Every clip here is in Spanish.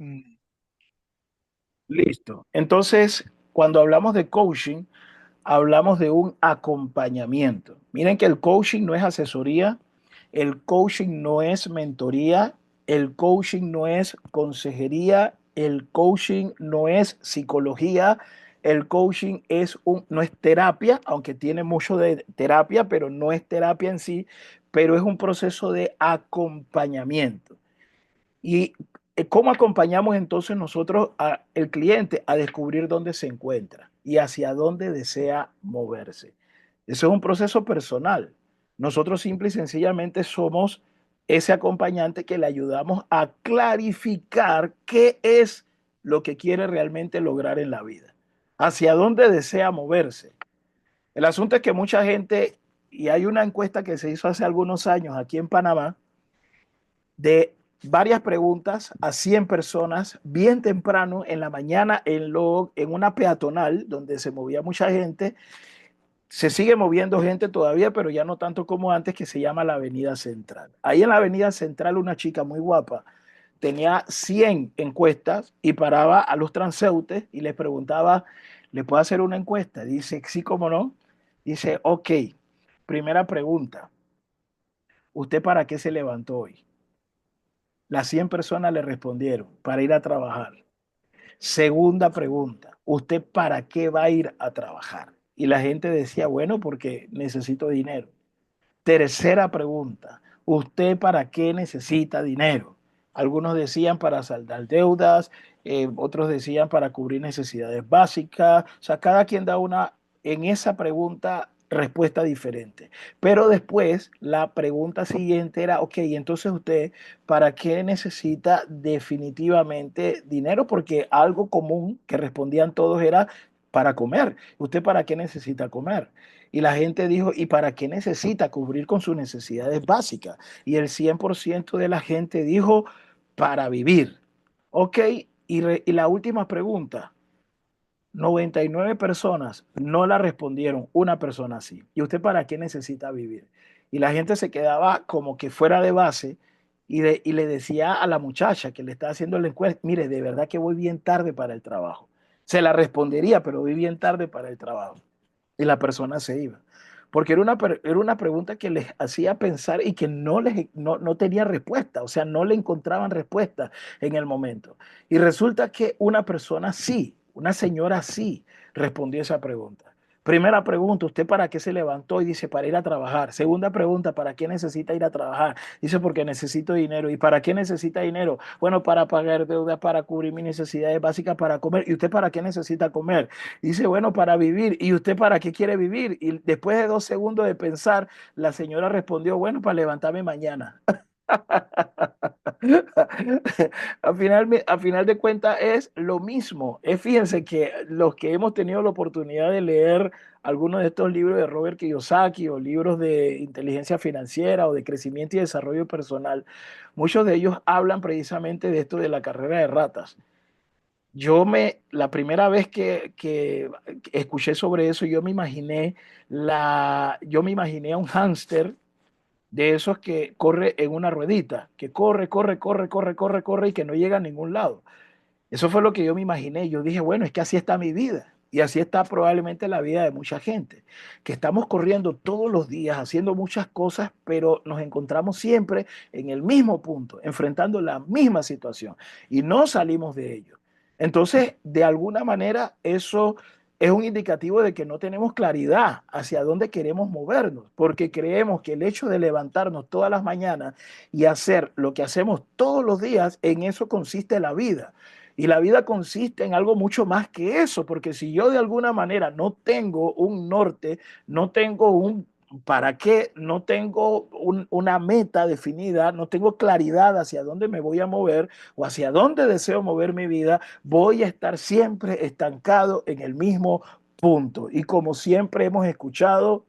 Mm, Listo. Entonces, cuando hablamos de coaching, hablamos de un acompañamiento. Miren que el coaching no es asesoría, el coaching no es mentoría, el coaching no es consejería, el coaching no es psicología, el coaching no es terapia, aunque tiene mucho de terapia, pero no es terapia en sí, pero es un proceso de acompañamiento. ¿Y cómo acompañamos entonces nosotros al cliente a descubrir dónde se encuentra y hacia dónde desea moverse? Eso es un proceso personal. Nosotros simple y sencillamente somos ese acompañante que le ayudamos a clarificar qué es lo que quiere realmente lograr en la vida, hacia dónde desea moverse. El asunto es que mucha gente, y hay una encuesta que se hizo hace algunos años aquí en Panamá, de varias preguntas a 100 personas bien temprano en la mañana en una peatonal donde se movía mucha gente. Se sigue moviendo gente todavía, pero ya no tanto como antes, que se llama la Avenida Central. Ahí en la Avenida Central una chica muy guapa tenía 100 encuestas y paraba a los transeúntes y les preguntaba, ¿le puedo hacer una encuesta? Dice, sí, cómo no. Dice, ok, primera pregunta, ¿usted para qué se levantó hoy? Las 100 personas le respondieron, para ir a trabajar. Segunda pregunta, ¿usted para qué va a ir a trabajar? Y la gente decía, bueno, porque necesito dinero. Tercera pregunta, ¿usted para qué necesita dinero? Algunos decían para saldar deudas, otros decían para cubrir necesidades básicas. O sea, cada quien da una, en esa pregunta, respuesta diferente. Pero después la pregunta siguiente era, ok, entonces usted, ¿para qué necesita definitivamente dinero? Porque algo común que respondían todos era para comer. ¿Usted para qué necesita comer? Y la gente dijo, ¿y para qué necesita cubrir con sus necesidades básicas? Y el 100% de la gente dijo, para vivir. Ok, y la última pregunta, 99 personas no la respondieron, una persona sí. ¿Y usted para qué necesita vivir? Y la gente se quedaba como que fuera de base y le decía a la muchacha que le estaba haciendo la encuesta, mire, de verdad que voy bien tarde para el trabajo. Se la respondería, pero voy bien tarde para el trabajo. Y la persona se iba. Porque era una pregunta que les hacía pensar y que no tenía respuesta, o sea, no le encontraban respuesta en el momento. Y resulta que una persona sí, una señora sí respondió esa pregunta. Primera pregunta, ¿usted para qué se levantó? Y dice, para ir a trabajar. Segunda pregunta, ¿para qué necesita ir a trabajar? Dice, porque necesito dinero. ¿Y para qué necesita dinero? Bueno, para pagar deudas, para cubrir mis necesidades básicas, para comer. ¿Y usted para qué necesita comer? Dice, bueno, para vivir. ¿Y usted para qué quiere vivir? Y después de 2 segundos de pensar, la señora respondió, bueno, para levantarme mañana. A final de cuentas es lo mismo. Fíjense que los que hemos tenido la oportunidad de leer algunos de estos libros de Robert Kiyosaki o libros de inteligencia financiera o de crecimiento y desarrollo personal, muchos de ellos hablan precisamente de esto de la carrera de ratas. La primera vez que escuché sobre eso, yo me imaginé a un hámster de esos que corre en una ruedita, que corre, corre, corre, corre, corre, corre y que no llega a ningún lado. Eso fue lo que yo me imaginé. Yo dije, bueno, es que así está mi vida. Y así está probablemente la vida de mucha gente, que estamos corriendo todos los días, haciendo muchas cosas, pero nos encontramos siempre en el mismo punto, enfrentando la misma situación y no salimos de ello. Entonces, de alguna manera, eso es un indicativo de que no tenemos claridad hacia dónde queremos movernos, porque creemos que el hecho de levantarnos todas las mañanas y hacer lo que hacemos todos los días, en eso consiste la vida. Y la vida consiste en algo mucho más que eso, porque si yo de alguna manera no tengo un norte, no tengo un para qué, no tengo una meta definida, no tengo claridad hacia dónde me voy a mover o hacia dónde deseo mover mi vida, voy a estar siempre estancado en el mismo punto. Y como siempre hemos escuchado,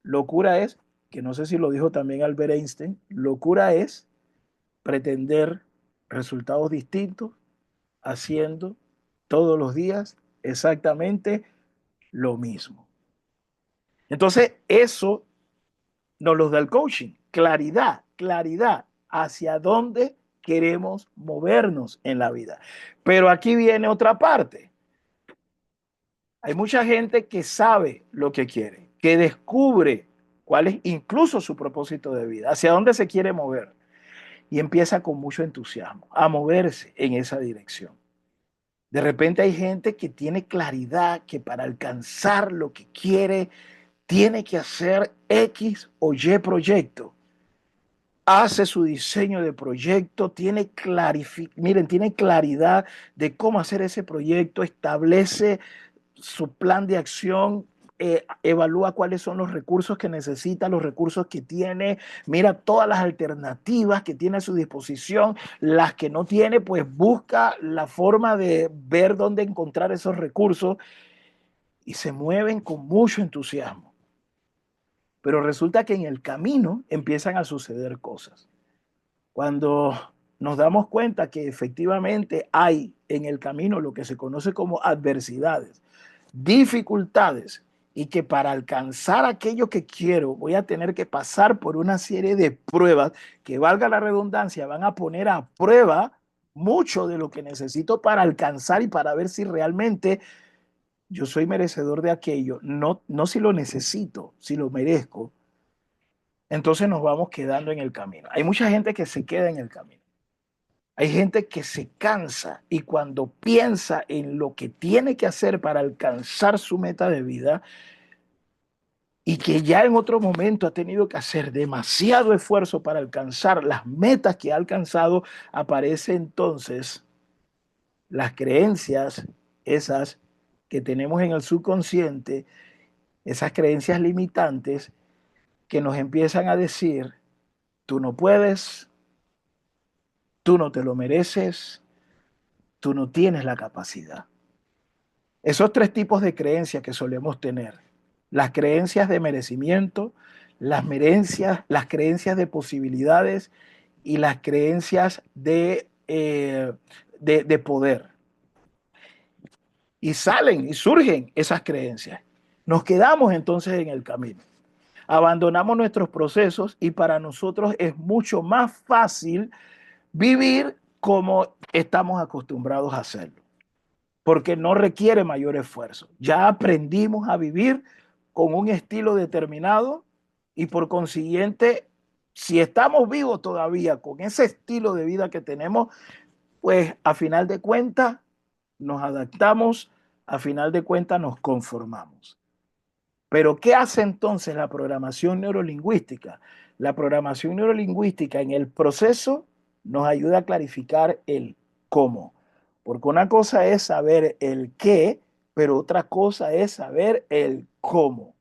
locura es, que no sé si lo dijo también Albert Einstein, locura es pretender resultados distintos haciendo todos los días exactamente lo mismo. Entonces, eso nos lo da el coaching, claridad, claridad hacia dónde queremos movernos en la vida. Pero aquí viene otra parte. Hay mucha gente que sabe lo que quiere, que descubre cuál es incluso su propósito de vida, hacia dónde se quiere mover y empieza con mucho entusiasmo a moverse en esa dirección. De repente hay gente que tiene claridad que para alcanzar lo que quiere tiene que hacer X o Y proyecto. Hace su diseño de proyecto, miren, tiene claridad de cómo hacer ese proyecto, establece su plan de acción, evalúa cuáles son los recursos que necesita, los recursos que tiene, mira todas las alternativas que tiene a su disposición, las que no tiene, pues busca la forma de ver dónde encontrar esos recursos y se mueven con mucho entusiasmo. Pero resulta que en el camino empiezan a suceder cosas. Cuando nos damos cuenta que efectivamente hay en el camino lo que se conoce como adversidades, dificultades, y que para alcanzar aquello que quiero voy a tener que pasar por una serie de pruebas que, valga la redundancia, van a poner a prueba mucho de lo que necesito para alcanzar y para ver si realmente yo soy merecedor de aquello, no si lo necesito, si lo merezco. Entonces nos vamos quedando en el camino. Hay mucha gente que se queda en el camino. Hay gente que se cansa y cuando piensa en lo que tiene que hacer para alcanzar su meta de vida y que ya en otro momento ha tenido que hacer demasiado esfuerzo para alcanzar las metas que ha alcanzado, aparece entonces las creencias, esas que tenemos en el subconsciente, esas creencias limitantes que nos empiezan a decir, tú no puedes, tú no te lo mereces, tú no tienes la capacidad. Esos tres tipos de creencias que solemos tener, las creencias de merecimiento, las creencias de posibilidades y las creencias de poder. Y salen y surgen esas creencias. Nos quedamos entonces en el camino. Abandonamos nuestros procesos y para nosotros es mucho más fácil vivir como estamos acostumbrados a hacerlo, porque no requiere mayor esfuerzo. Ya aprendimos a vivir con un estilo determinado y por consiguiente, si estamos vivos todavía con ese estilo de vida que tenemos, pues a final de cuentas nos adaptamos, a final de cuentas nos conformamos. Pero ¿qué hace entonces la programación neurolingüística? La programación neurolingüística en el proceso nos ayuda a clarificar el cómo. Porque una cosa es saber el qué, pero otra cosa es saber el cómo.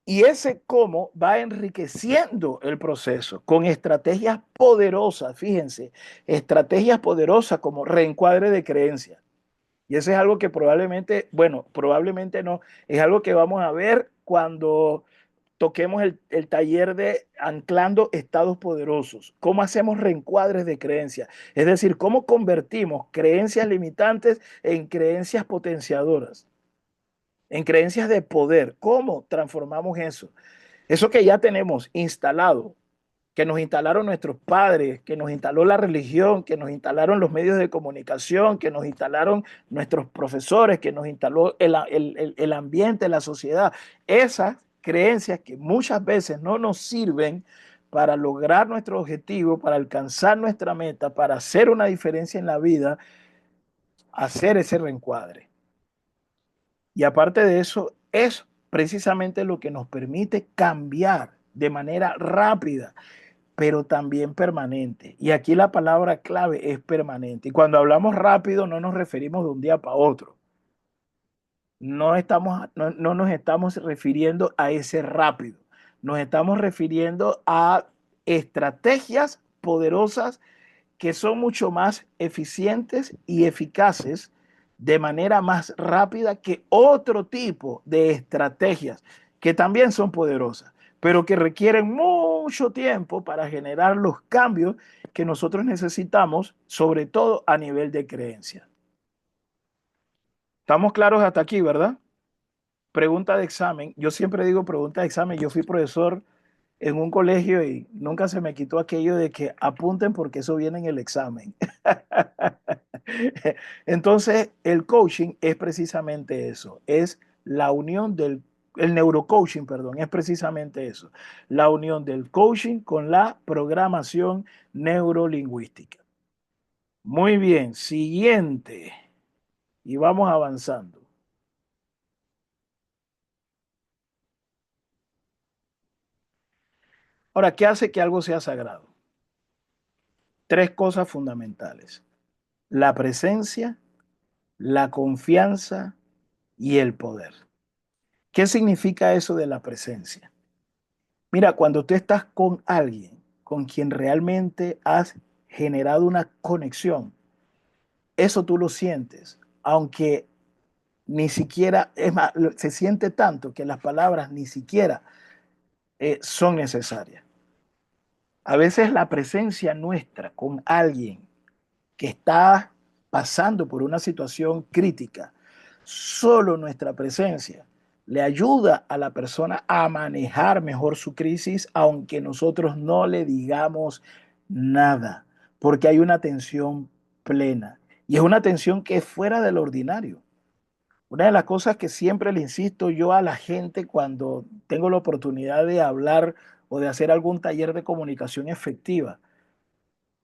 Y ese cómo va enriqueciendo el proceso con estrategias poderosas, fíjense, estrategias poderosas como reencuadre de creencias. Y eso es algo que probablemente, bueno, probablemente no, es algo que vamos a ver cuando toquemos el taller de anclando estados poderosos. ¿Cómo hacemos reencuadres de creencias? Es decir, cómo convertimos creencias limitantes en creencias potenciadoras, en creencias de poder. ¿Cómo transformamos eso? Eso que ya tenemos instalado, que nos instalaron nuestros padres, que nos instaló la religión, que nos instalaron los medios de comunicación, que nos instalaron nuestros profesores, que nos instaló el ambiente, la sociedad. Esas creencias que muchas veces no nos sirven para lograr nuestro objetivo, para alcanzar nuestra meta, para hacer una diferencia en la vida, hacer ese reencuadre. Y aparte de eso, es precisamente lo que nos permite cambiar de manera rápida, pero también permanente. Y aquí la palabra clave es permanente. Y cuando hablamos rápido no nos referimos de un día para otro. No nos estamos refiriendo a ese rápido. Nos estamos refiriendo a estrategias poderosas que son mucho más eficientes y eficaces de manera más rápida que otro tipo de estrategias que también son poderosas, pero que requieren mucho tiempo para generar los cambios que nosotros necesitamos, sobre todo a nivel de creencia. ¿Estamos claros hasta aquí, verdad? Pregunta de examen. Yo siempre digo pregunta de examen. Yo fui profesor en un colegio y nunca se me quitó aquello de que apunten porque eso viene en el examen. Entonces, el coaching es precisamente eso, es la unión el neurocoaching, perdón, es precisamente eso, la unión del coaching con la programación neurolingüística. Muy bien, siguiente, y vamos avanzando. Ahora, ¿qué hace que algo sea sagrado? Tres cosas fundamentales: la presencia, la confianza y el poder. ¿Qué significa eso de la presencia? Mira, cuando tú estás con alguien con quien realmente has generado una conexión, eso tú lo sientes, aunque ni siquiera, es más, se siente tanto que las palabras ni siquiera son necesarias. A veces la presencia nuestra con alguien que está pasando por una situación crítica, solo nuestra presencia le ayuda a la persona a manejar mejor su crisis, aunque nosotros no le digamos nada, porque hay una atención plena. Y es una atención que es fuera del ordinario. Una de las cosas que siempre le insisto yo a la gente cuando tengo la oportunidad de hablar o de hacer algún taller de comunicación efectiva: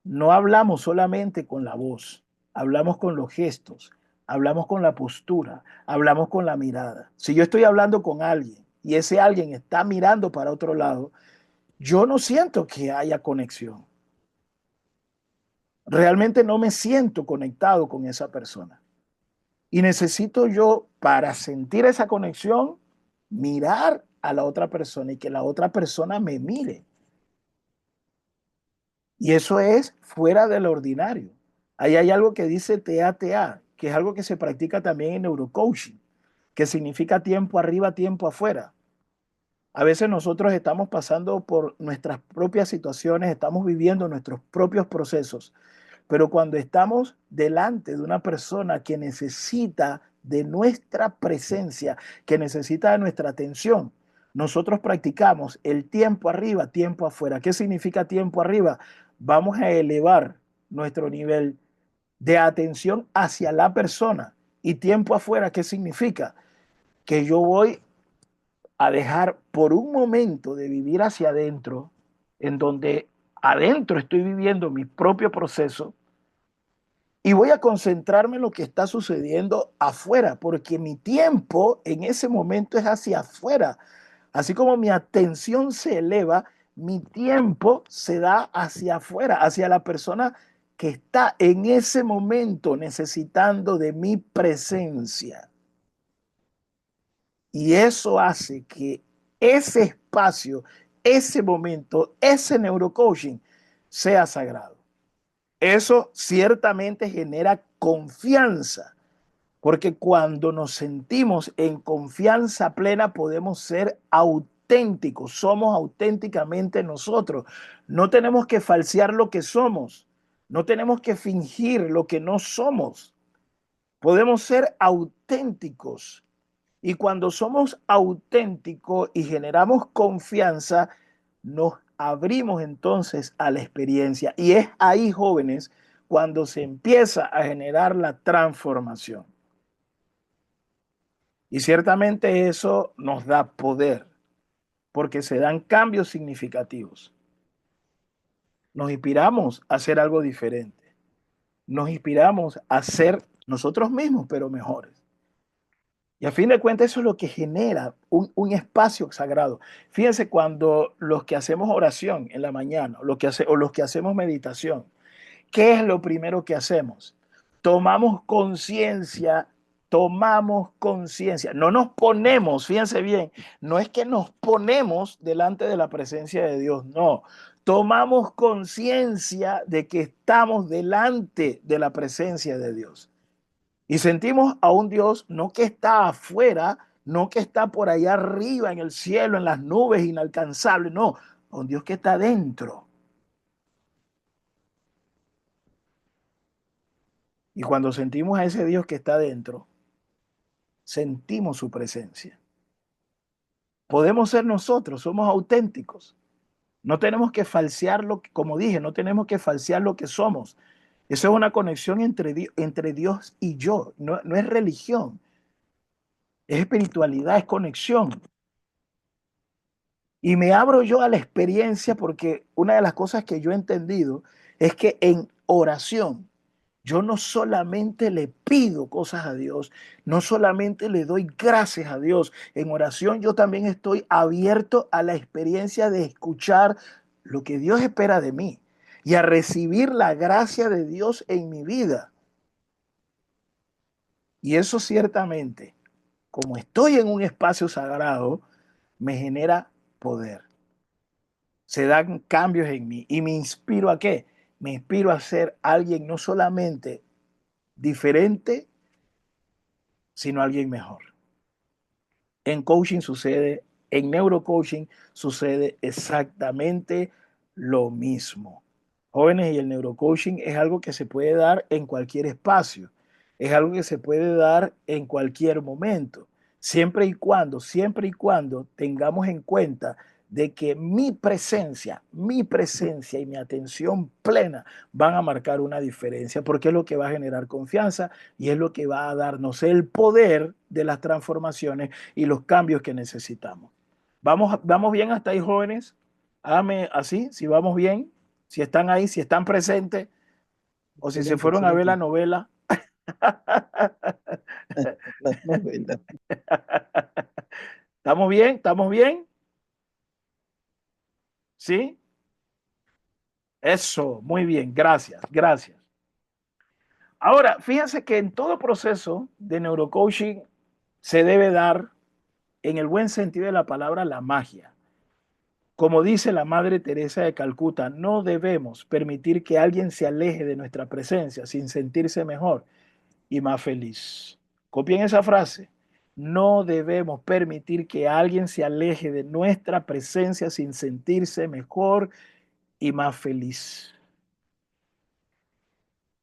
no hablamos solamente con la voz, hablamos con los gestos, hablamos con la postura, hablamos con la mirada. Si yo estoy hablando con alguien y ese alguien está mirando para otro lado, yo no siento que haya conexión. Realmente no me siento conectado con esa persona. Y necesito yo, para sentir esa conexión, mirar a la otra persona y que la otra persona me mire. Y eso es fuera del ordinario. Ahí hay algo que dice TATA, que es algo que se practica también en neurocoaching, que significa tiempo arriba, tiempo afuera. A veces nosotros estamos pasando por nuestras propias situaciones, estamos viviendo nuestros propios procesos, pero cuando estamos delante de una persona que necesita de nuestra presencia, que necesita de nuestra atención, nosotros practicamos el tiempo arriba, tiempo afuera. ¿Qué significa tiempo arriba? Vamos a elevar nuestro nivel de atención hacia la persona. Y tiempo afuera, ¿qué significa? Que yo voy a dejar por un momento de vivir hacia adentro, en donde adentro estoy viviendo mi propio proceso, y voy a concentrarme en lo que está sucediendo afuera, porque mi tiempo en ese momento es hacia afuera. Así como mi atención se eleva, mi tiempo se da hacia afuera, hacia la persona que está en ese momento necesitando de mi presencia. Y eso hace que ese espacio, ese momento, ese neurocoaching sea sagrado. Eso ciertamente genera confianza, porque cuando nos sentimos en confianza plena podemos ser auténticos, somos auténticamente nosotros. No tenemos que falsear lo que somos, no tenemos que fingir lo que no somos. Podemos ser auténticos. Y cuando somos auténticos y generamos confianza, nos abrimos entonces a la experiencia. Y es ahí, jóvenes, cuando se empieza a generar la transformación. Y ciertamente eso nos da poder, porque se dan cambios significativos. Nos inspiramos a hacer algo diferente. Nos inspiramos a ser nosotros mismos, pero mejores. Y a fin de cuentas eso es lo que genera un espacio sagrado. Fíjense, cuando los que hacemos oración en la mañana, o los que hacemos meditación, ¿qué es lo primero que hacemos? Tomamos conciencia, tomamos conciencia. No nos ponemos, fíjense bien, no es que nos ponemos delante de la presencia de Dios, no. Tomamos conciencia de que estamos delante de la presencia de Dios. Y sentimos a un Dios no que está afuera, no que está por allá arriba en el cielo, en las nubes, inalcanzable, no, a un Dios que está dentro. Y cuando sentimos a ese Dios que está dentro, sentimos su presencia. Podemos ser nosotros, somos auténticos. No tenemos que falsear como dije, no tenemos que falsear lo que somos. Eso es una conexión entre Dios y yo. No, no es religión, es espiritualidad, es conexión. Y me abro yo a la experiencia porque una de las cosas que yo he entendido es que en oración yo no solamente le pido cosas a Dios, no solamente le doy gracias a Dios. En oración yo también estoy abierto a la experiencia de escuchar lo que Dios espera de mí y a recibir la gracia de Dios en mi vida. Y eso ciertamente, como estoy en un espacio sagrado, me genera poder. Se dan cambios en mí y me inspiro a qué? Me inspiro a ser alguien no solamente diferente, sino alguien mejor. En coaching sucede, en neurocoaching sucede exactamente lo mismo. Jóvenes, y el neurocoaching es algo que se puede dar en cualquier espacio, es algo que se puede dar en cualquier momento, siempre y cuando tengamos en cuenta de que mi presencia y mi atención plena van a marcar una diferencia, porque es lo que va a generar confianza y es lo que va a darnos el poder de las transformaciones y los cambios que necesitamos. Vamos bien hasta ahí, jóvenes. Hágame así, si vamos bien, si están ahí, si están presentes o si se Excelente, fueron a ver la excelente. novela. La novela. ¿Estamos bien? ¿Estamos bien? ¿Sí? Eso, muy bien, gracias, gracias. Ahora, fíjense que en todo proceso de neurocoaching se debe dar, en el buen sentido de la palabra, la magia. Como dice la Madre Teresa de Calcuta, no debemos permitir que alguien se aleje de nuestra presencia sin sentirse mejor y más feliz. Copien esa frase. No debemos permitir que alguien se aleje de nuestra presencia sin sentirse mejor y más feliz.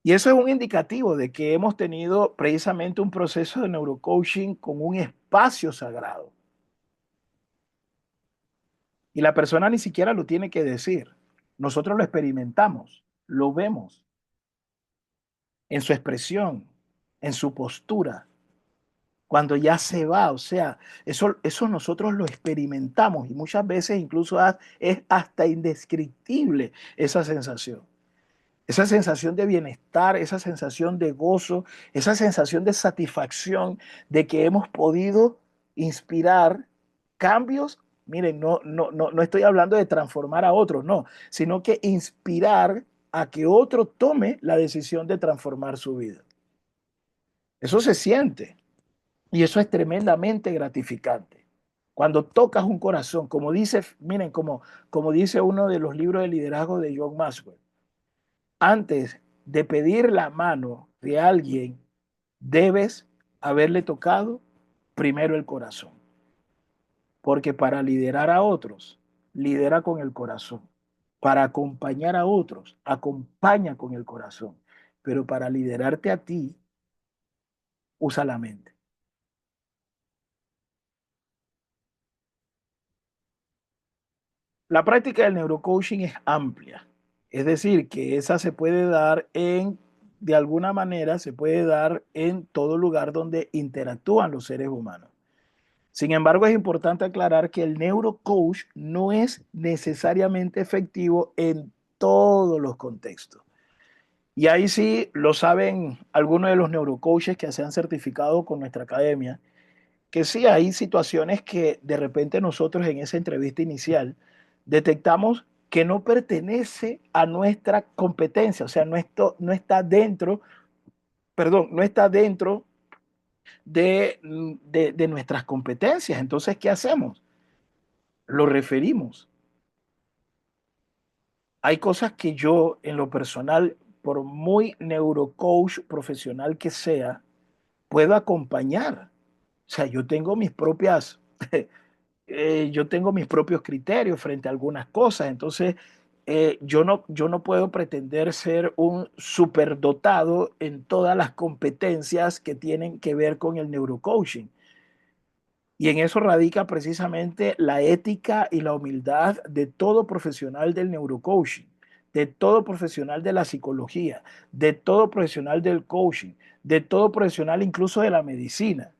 Y eso es un indicativo de que hemos tenido precisamente un proceso de neurocoaching con un espacio sagrado. Y la persona ni siquiera lo tiene que decir. Nosotros lo experimentamos, lo vemos en su expresión, en su postura, cuando ya se va, o sea, eso nosotros lo experimentamos y muchas veces incluso es hasta indescriptible esa sensación de bienestar, esa sensación de gozo, esa sensación de satisfacción de que hemos podido inspirar cambios. Miren, no estoy hablando de transformar a otros, no, sino que inspirar a que otro tome la decisión de transformar su vida. Eso se siente y eso es tremendamente gratificante. Cuando tocas un corazón, como dice, miren, como dice uno de los libros de liderazgo de John Maxwell, antes de pedir la mano de alguien, debes haberle tocado primero el corazón. Porque para liderar a otros, lidera con el corazón. Para acompañar a otros, acompaña con el corazón. Pero para liderarte a ti, usa la mente. La práctica del neurocoaching es amplia, es decir, que esa se puede dar de alguna manera, se puede dar en todo lugar donde interactúan los seres humanos. Sin embargo, es importante aclarar que el neurocoach no es necesariamente efectivo en todos los contextos. Y ahí sí lo saben algunos de los neurocoaches que se han certificado con nuestra academia, que sí hay situaciones que de repente nosotros en esa entrevista inicial detectamos que no pertenece a nuestra competencia, o sea, no está dentro, perdón, no está dentro de nuestras competencias. Entonces, ¿qué hacemos? Lo referimos. Hay cosas que yo, en lo personal, por muy neurocoach profesional que sea, puedo acompañar. O sea, yo tengo mis propios criterios frente a algunas cosas. Entonces, yo no puedo pretender ser un superdotado en todas las competencias que tienen que ver con el neurocoaching. Y en eso radica precisamente la ética y la humildad de todo profesional del neurocoaching, de todo profesional de la psicología, de todo profesional del coaching, de todo profesional incluso de la medicina.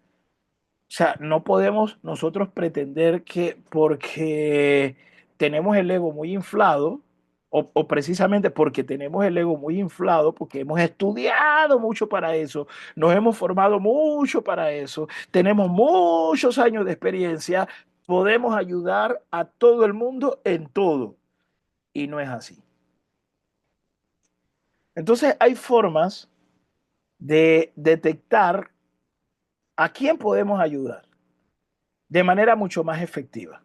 O sea, no podemos nosotros pretender que porque tenemos el ego muy inflado, o precisamente porque tenemos el ego muy inflado, porque hemos estudiado mucho para eso, nos hemos formado mucho para eso, tenemos muchos años de experiencia, podemos ayudar a todo el mundo en todo. Y no es así. Entonces hay formas de detectar a quién podemos ayudar de manera mucho más efectiva.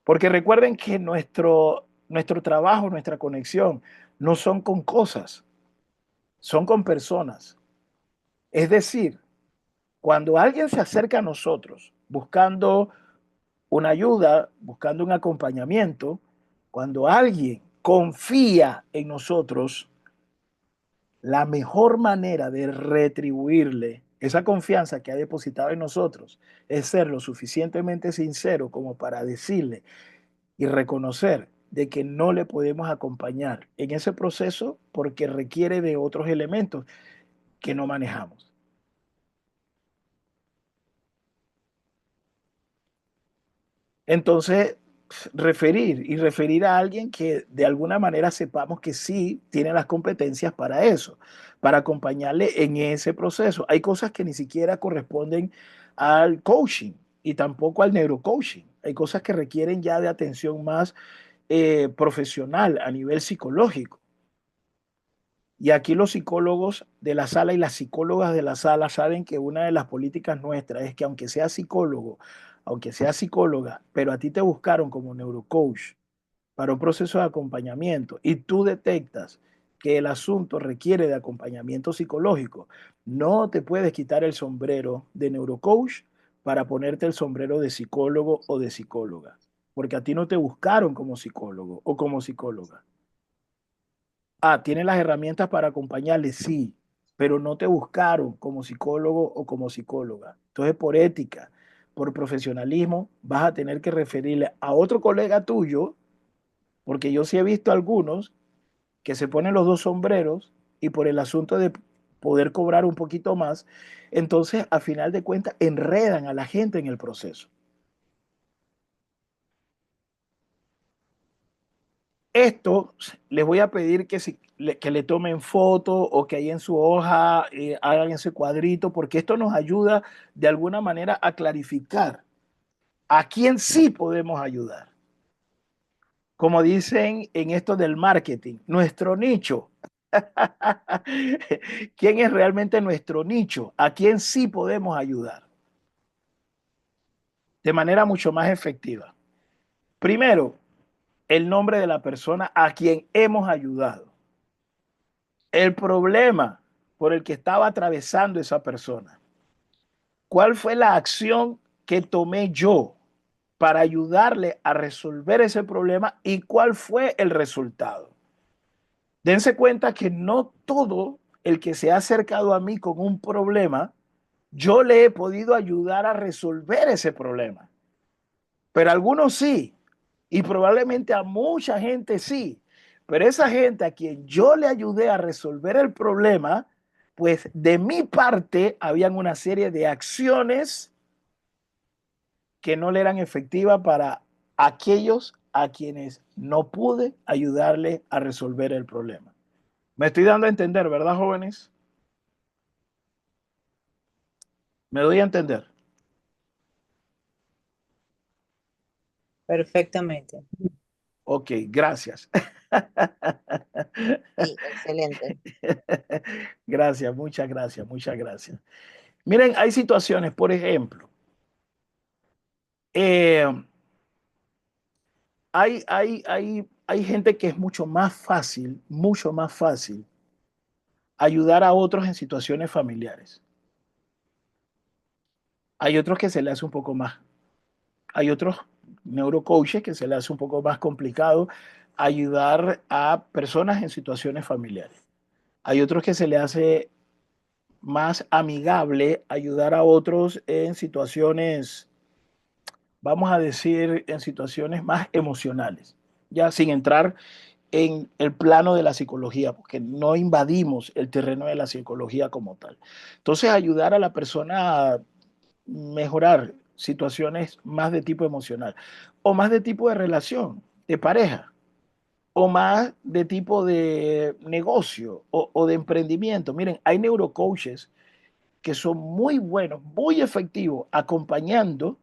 Porque recuerden que nuestro trabajo, nuestra conexión, no son con cosas, son con personas. Es decir, cuando alguien se acerca a nosotros buscando una ayuda, buscando un acompañamiento, cuando alguien confía en nosotros, la mejor manera de retribuirle esa confianza que ha depositado en nosotros es ser lo suficientemente sincero como para decirle y reconocer de que no le podemos acompañar en ese proceso porque requiere de otros elementos que no manejamos. Entonces, referir a alguien que de alguna manera sepamos que sí tiene las competencias para eso, para acompañarle en ese proceso. Hay cosas que ni siquiera corresponden al coaching y tampoco al neurocoaching. Hay cosas que requieren ya de atención más profesional a nivel psicológico. Y aquí los psicólogos de la sala y las psicólogas de la sala saben que una de las políticas nuestras es que aunque sea psicólogo, aunque sea psicóloga, pero a ti te buscaron como neurocoach para un proceso de acompañamiento y tú detectas que el asunto requiere de acompañamiento psicológico, no te puedes quitar el sombrero de neurocoach para ponerte el sombrero de psicólogo o de psicóloga, porque a ti no te buscaron como psicólogo o como psicóloga. Ah, ¿tienen las herramientas para acompañarle? Sí, pero no te buscaron como psicólogo o como psicóloga. Entonces, por ética, por profesionalismo, vas a tener que referirle a otro colega tuyo, porque yo sí he visto algunos que se ponen los dos sombreros y por el asunto de poder cobrar un poquito más, entonces, a final de cuentas, enredan a la gente en el proceso. Esto les voy a pedir que le tomen foto o que ahí en su hoja hagan ese cuadrito, porque esto nos ayuda de alguna manera a clarificar a quién sí podemos ayudar. Como dicen en esto del marketing, nuestro nicho. ¿Quién es realmente nuestro nicho? ¿A quién sí podemos ayudar? De manera mucho más efectiva. Primero, el nombre de la persona a quien hemos ayudado. El problema por el que estaba atravesando esa persona. ¿Cuál fue la acción que tomé yo para ayudarle a resolver ese problema y cuál fue el resultado? Dense cuenta que no todo el que se ha acercado a mí con un problema, yo le he podido ayudar a resolver ese problema. Pero algunos sí, y probablemente a mucha gente sí. Pero esa gente a quien yo le ayudé a resolver el problema, pues de mi parte habían una serie de acciones que no le eran efectivas para aquellos a quienes no pude ayudarle a resolver el problema. Me estoy dando a entender, ¿verdad, jóvenes? Me doy a entender. Perfectamente. Ok, gracias. Sí, excelente. Gracias, muchas gracias, muchas gracias. Miren, hay situaciones, por ejemplo, eh, hay gente que es mucho más fácil ayudar a otros en situaciones familiares. Hay otros que se le hace un poco más. Hay otros neurocoaches que se le hace un poco más complicado ayudar a personas en situaciones familiares. Hay otros que se le hace más amigable ayudar a otros en situaciones, vamos a decir, en situaciones más emocionales, ya sin entrar en el plano de la psicología, porque no invadimos el terreno de la psicología como tal. Entonces, ayudar a la persona a mejorar situaciones más de tipo emocional o más de tipo de relación, de pareja, o más de tipo de negocio o de emprendimiento. Miren, hay neurocoaches que son muy buenos, muy efectivos, acompañando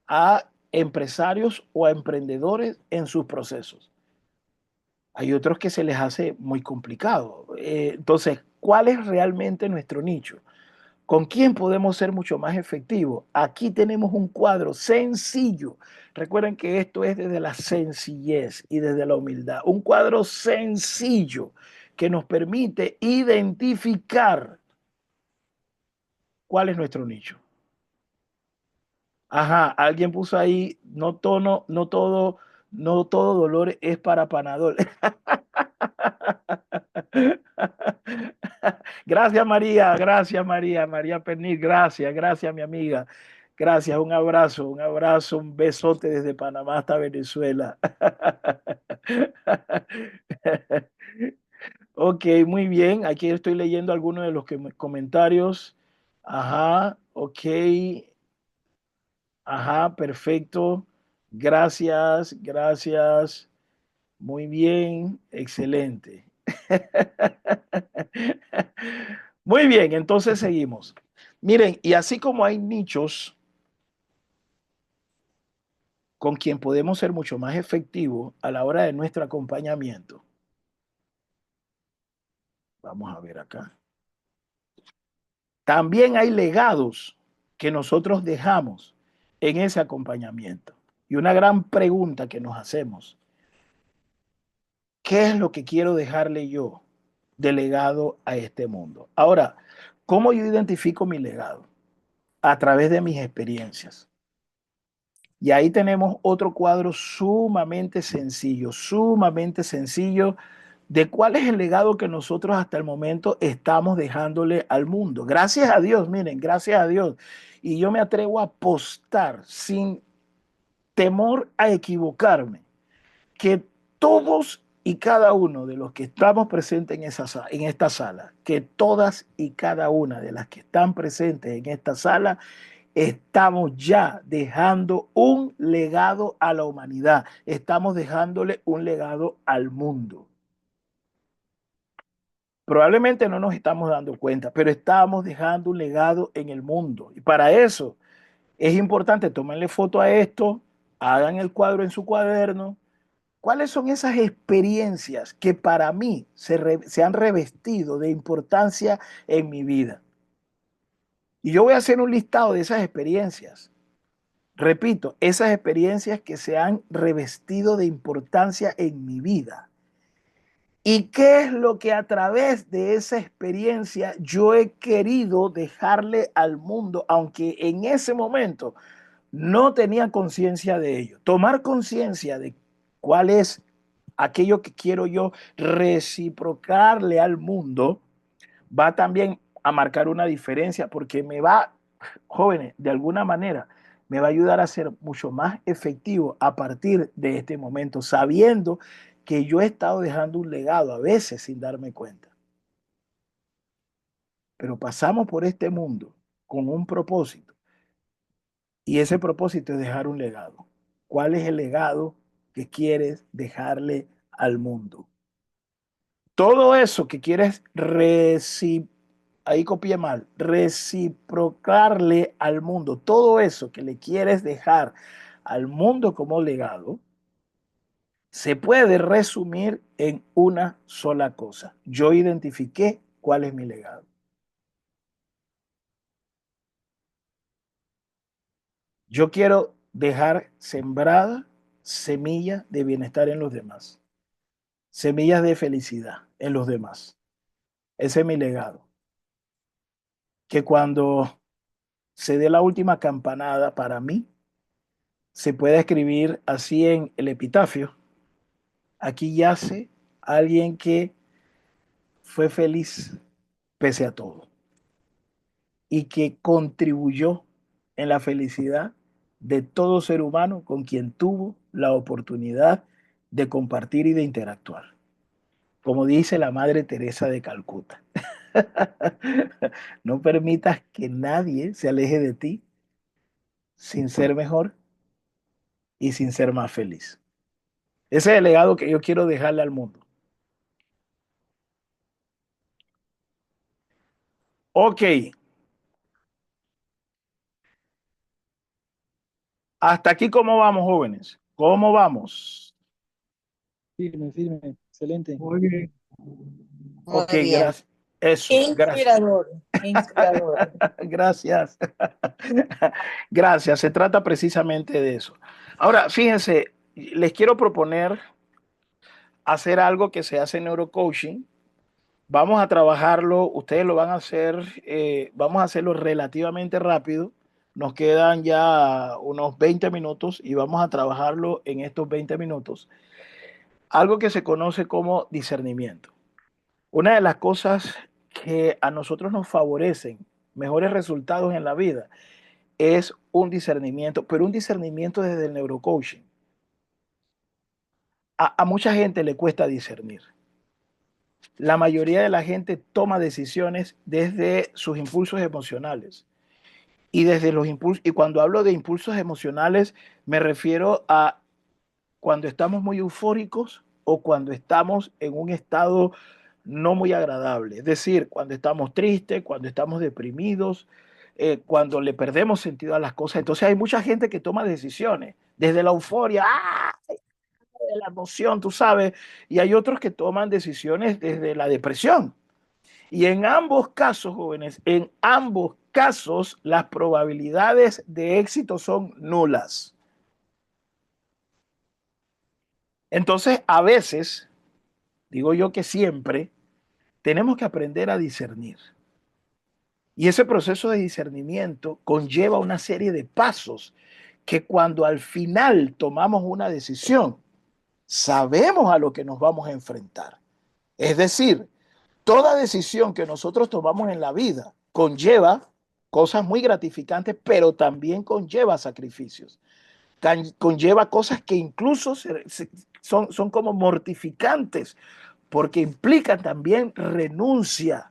a empresarios o a emprendedores en sus procesos. Hay otros que se les hace muy complicado. Entonces, ¿cuál es realmente nuestro nicho? ¿Con quién podemos ser mucho más efectivos? Aquí tenemos un cuadro sencillo. Recuerden que esto es desde la sencillez y desde la humildad. Un cuadro sencillo que nos permite identificar cuál es nuestro nicho. Ajá, alguien puso ahí, no todo dolor es para Panadol. Gracias María, María Pernil, gracias mi amiga. Gracias, un abrazo, un besote desde Panamá hasta Venezuela. Ok, muy bien, aquí estoy leyendo algunos de los comentarios. Ajá, ok, ajá, perfecto. Gracias, gracias. Muy bien, excelente. Muy bien, entonces seguimos. Miren, y así como hay nichos con quien podemos ser mucho más efectivos a la hora de nuestro acompañamiento, vamos a ver acá. También hay legados que nosotros dejamos en ese acompañamiento. Y una gran pregunta que nos hacemos, ¿qué es lo que quiero dejarle yo de legado a este mundo? Ahora, ¿cómo yo identifico mi legado? A través de mis experiencias. Y ahí tenemos otro cuadro sumamente sencillo de cuál es el legado que nosotros hasta el momento estamos dejándole al mundo. Gracias a Dios, miren, gracias a Dios. Y yo me atrevo a apostar sin temor a equivocarme, que todos y cada uno de los que estamos presentes en esta sala, que todas y cada una de las que están presentes en esta sala, estamos ya dejando un legado a la humanidad, estamos dejándole un legado al mundo. Probablemente no nos estamos dando cuenta, pero estamos dejando un legado en el mundo. Y para eso es importante tomarle foto a esto, hagan el cuadro en su cuaderno. ¿Cuáles son esas experiencias que para mí se han revestido de importancia en mi vida? Y yo voy a hacer un listado de esas experiencias. Repito, esas experiencias que se han revestido de importancia en mi vida. ¿Y qué es lo que a través de esa experiencia yo he querido dejarle al mundo, aunque en ese momento no tenía conciencia de ello? Tomar conciencia de cuál es aquello que quiero yo reciprocarle al mundo va también a marcar una diferencia porque me va, jóvenes, de alguna manera, me va a ayudar a ser mucho más efectivo a partir de este momento, sabiendo que yo he estado dejando un legado a veces sin darme cuenta. Pero pasamos por este mundo con un propósito y ese propósito es dejar un legado. ¿Cuál es el legado que quieres dejarle al mundo? Todo eso que quieres ahí copié mal, reciprocarle al mundo, todo eso que le quieres dejar al mundo como legado, se puede resumir en una sola cosa. Yo identifiqué cuál es mi legado. Yo quiero dejar sembrada semillas de bienestar en los demás, semillas de felicidad en los demás. Ese es mi legado. Que cuando se dé la última campanada para mí, se puede escribir así en el epitafio: aquí yace alguien que fue feliz pese a todo. y que contribuyó en la felicidad de todo ser humano con quien tuvo la oportunidad de compartir y de interactuar. Como dice la Madre Teresa de Calcuta, no permitas que nadie se aleje de ti sin ser mejor y sin ser más feliz. Ese es el legado que yo quiero dejarle al mundo. Ok, hasta aquí cómo vamos, jóvenes. ¿Cómo vamos? Firme, firme, excelente. Muy bien. Ok, Muy bien. gracias. Eso, gracias. Inspirador, inspirador. Gracias. Gracias. Se trata precisamente de eso. Ahora, fíjense, les quiero proponer hacer algo que se hace en neurocoaching. Vamos a trabajarlo, ustedes lo van a hacer, vamos a hacerlo relativamente rápido. Nos quedan ya unos 20 minutos y vamos a trabajarlo en estos 20 minutos. Algo que se conoce como discernimiento. Una de las cosas que a nosotros nos favorecen mejores resultados en la vida es un discernimiento, pero un discernimiento desde el neurocoaching. A mucha gente le cuesta discernir. La mayoría de la gente toma decisiones desde sus impulsos emocionales. Y desde los impulsos, y cuando hablo de impulsos emocionales, me refiero a cuando estamos muy eufóricos o cuando estamos en un estado no muy agradable. Es decir, cuando estamos tristes, cuando estamos deprimidos, cuando le perdemos sentido a las cosas. Entonces hay mucha gente que toma decisiones desde la euforia, ¡ah! De la emoción, tú sabes, y hay otros que toman decisiones desde la depresión. Y en ambos casos, jóvenes, en ambos casos, las probabilidades de éxito son nulas. Entonces, a veces, digo yo que siempre, tenemos que aprender a discernir. Y ese proceso de discernimiento conlleva una serie de pasos que cuando al final tomamos una decisión, sabemos a lo que nos vamos a enfrentar. Es decir, toda decisión que nosotros tomamos en la vida conlleva cosas muy gratificantes, pero también conlleva sacrificios. Conlleva cosas que incluso son como mortificantes, porque implican también renuncia,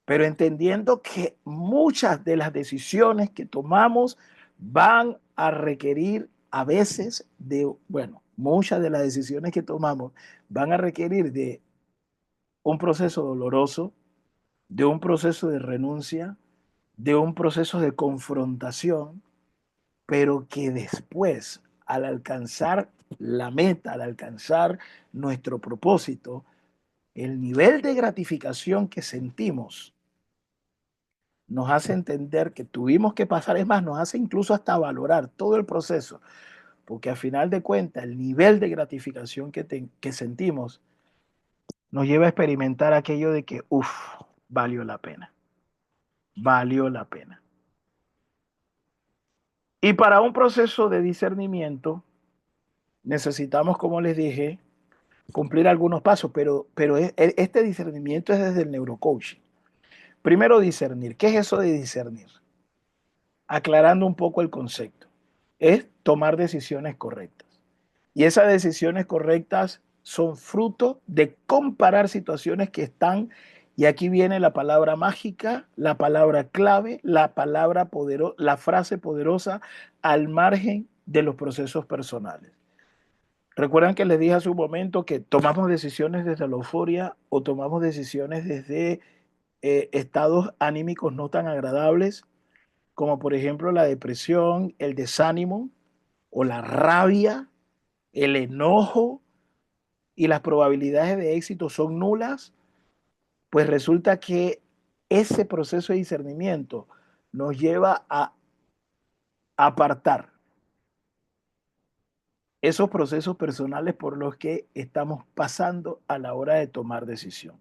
pero entendiendo que muchas de las decisiones que tomamos van a requerir a veces de, bueno, muchas de las decisiones que tomamos van a requerir de un proceso doloroso, de un proceso de renuncia, de un proceso de confrontación, pero que después, al alcanzar la meta, al alcanzar nuestro propósito, el nivel de gratificación que sentimos nos hace entender que tuvimos que pasar, es más, nos hace incluso hasta valorar todo el proceso, porque al final de cuentas el nivel de gratificación que sentimos nos lleva a experimentar aquello de que, uff, valió la pena, valió la pena. Y para un proceso de discernimiento necesitamos, como les dije, cumplir algunos pasos, pero este discernimiento es desde el neurocoaching. Primero, discernir. ¿Qué es eso de discernir? Aclarando un poco el concepto. Es tomar decisiones correctas. Y esas decisiones correctas son fruto de comparar situaciones que están, y aquí viene la palabra mágica, la palabra clave, la palabra poderosa, la frase poderosa al margen de los procesos personales. Recuerdan que les dije hace un momento que tomamos decisiones desde la euforia o tomamos decisiones desde estados anímicos no tan agradables, como por ejemplo la depresión, el desánimo o la rabia, el enojo, y las probabilidades de éxito son nulas. Pues resulta que ese proceso de discernimiento nos lleva a apartar esos procesos personales por los que estamos pasando a la hora de tomar decisión.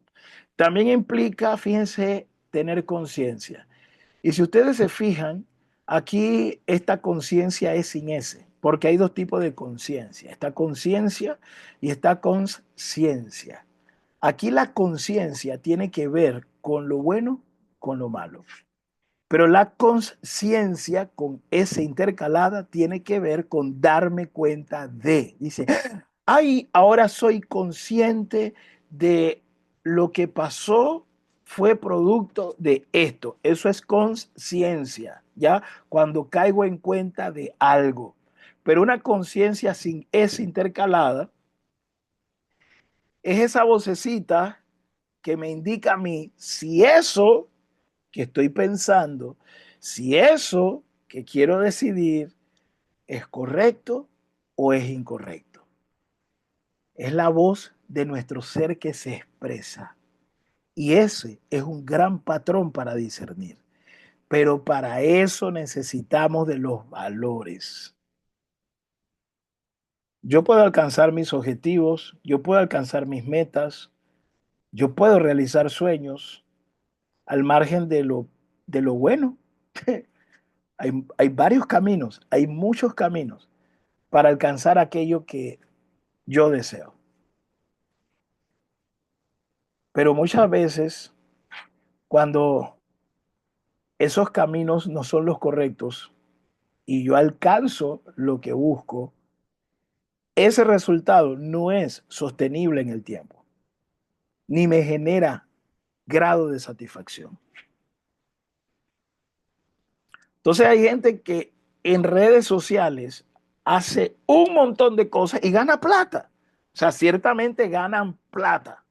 También implica, fíjense, tener conciencia. Y si ustedes se fijan, aquí esta conciencia es sin S, porque hay dos tipos de conciencia. Está conciencia y está consciencia. Aquí la conciencia tiene que ver con lo bueno, con lo malo. Pero la conciencia con S intercalada tiene que ver con darme cuenta de. Dice, ay, ahora soy consciente de lo que pasó fue producto de esto. Eso es conciencia, ¿ya? Cuando caigo en cuenta de algo. Pero una conciencia sin S intercalada es esa vocecita que me indica a mí si eso que estoy pensando, si eso que quiero decidir es correcto o es incorrecto. Es la voz de nuestro ser que se expresa. Y ese es un gran patrón para discernir. Pero para eso necesitamos de los valores. Yo puedo alcanzar mis objetivos, yo puedo alcanzar mis metas, yo puedo realizar sueños al margen de lo bueno. Hay varios caminos, hay muchos caminos para alcanzar aquello que yo deseo. Pero muchas veces, cuando esos caminos no son los correctos y yo alcanzo lo que busco, ese resultado no es sostenible en el tiempo, ni me genera grado de satisfacción. Entonces hay gente que en redes sociales hace un montón de cosas y gana plata. O sea, ciertamente ganan plata.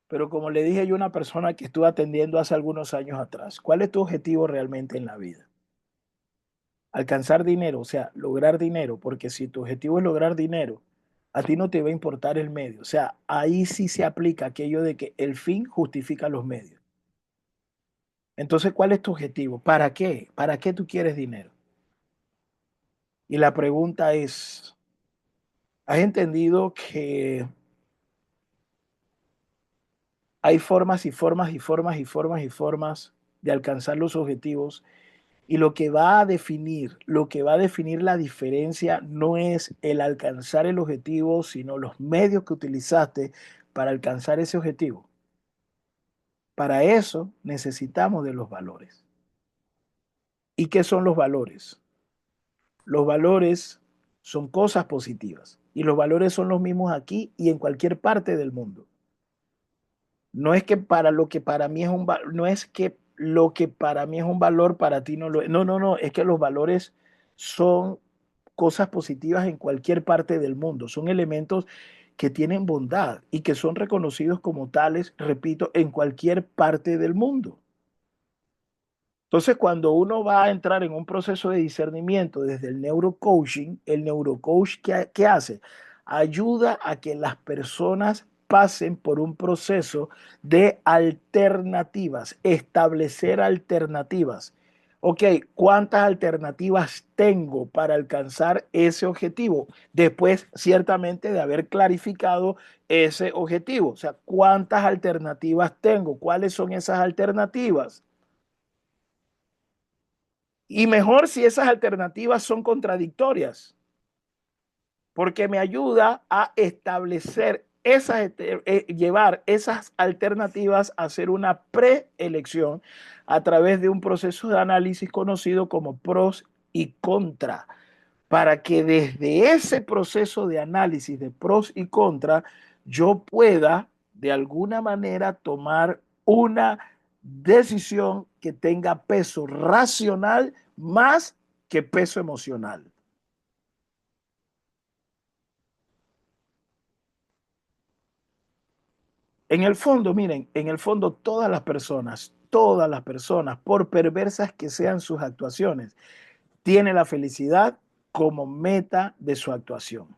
Pero como le dije yo a una persona que estuve atendiendo hace algunos años atrás, ¿cuál es tu objetivo realmente en la vida? Alcanzar dinero, o sea, lograr dinero, porque si tu objetivo es lograr dinero, a ti no te va a importar el medio. O sea, ahí sí se aplica aquello de que el fin justifica los medios. Entonces, ¿cuál es tu objetivo? ¿Para qué? ¿Para qué tú quieres dinero? Y la pregunta es, ¿has entendido que hay formas y formas y formas y formas y formas de alcanzar los objetivos? Y lo que va a definir la diferencia no es el alcanzar el objetivo, sino los medios que utilizaste para alcanzar ese objetivo. Para eso necesitamos de los valores. ¿Y qué son los valores? Los valores son cosas positivas y los valores son los mismos aquí y en cualquier parte del mundo. No es que para lo que para mí es un no es que lo que para mí es un valor para ti no lo es. No, no, no, es que los valores son cosas positivas en cualquier parte del mundo, son elementos que tienen bondad y que son reconocidos como tales, repito, en cualquier parte del mundo. Entonces, cuando uno va a entrar en un proceso de discernimiento desde el neurocoach, ¿qué hace? Ayuda a que las personas pasen por un proceso de alternativas, establecer alternativas. Ok, ¿cuántas alternativas tengo para alcanzar ese objetivo? Después, ciertamente, de haber clarificado ese objetivo. O sea, ¿cuántas alternativas tengo? ¿Cuáles son esas alternativas? Y mejor si esas alternativas son contradictorias, porque me ayuda a establecer llevar esas alternativas a hacer una preelección a través de un proceso de análisis conocido como pros y contra, para que desde ese proceso de análisis de pros y contra yo pueda de alguna manera tomar una decisión que tenga peso racional más que peso emocional. En el fondo, miren, en el fondo todas las personas, por perversas que sean sus actuaciones, tienen la felicidad como meta de su actuación.